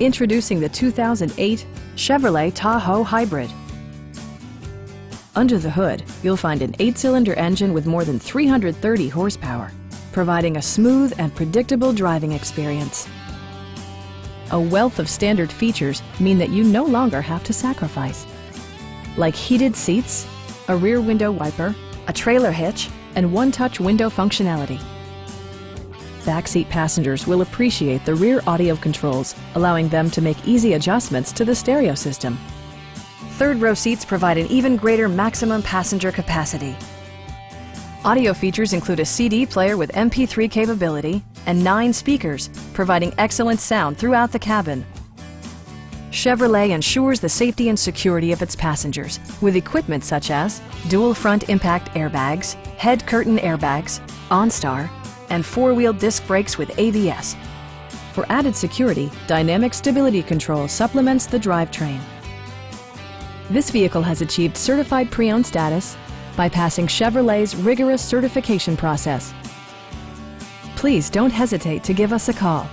Introducing the 2008 Chevrolet Tahoe Hybrid. Under the hood, you'll find an 8-cylinder engine with more than 330 horsepower, providing a smooth and predictable driving experience. A wealth of standard features mean that you no longer have to sacrifice, like heated seats, a rear window wiper, a trailer hitch, and one-touch window functionality. Backseat passengers will appreciate the rear audio controls, allowing them to make easy adjustments to the stereo system. Third-row seats provide an even greater maximum passenger capacity. Audio features include a CD player with MP3 capability and 9 speakers, providing excellent sound throughout the cabin. Chevrolet ensures the safety and security of its passengers with equipment such as dual front impact airbags, head curtain airbags, OnStar, and 4-wheel disc brakes with ABS. For added security, dynamic stability control supplements the drivetrain. This vehicle has achieved certified pre-owned status by passing Chevrolet's rigorous certification process. Please don't hesitate to give us a call.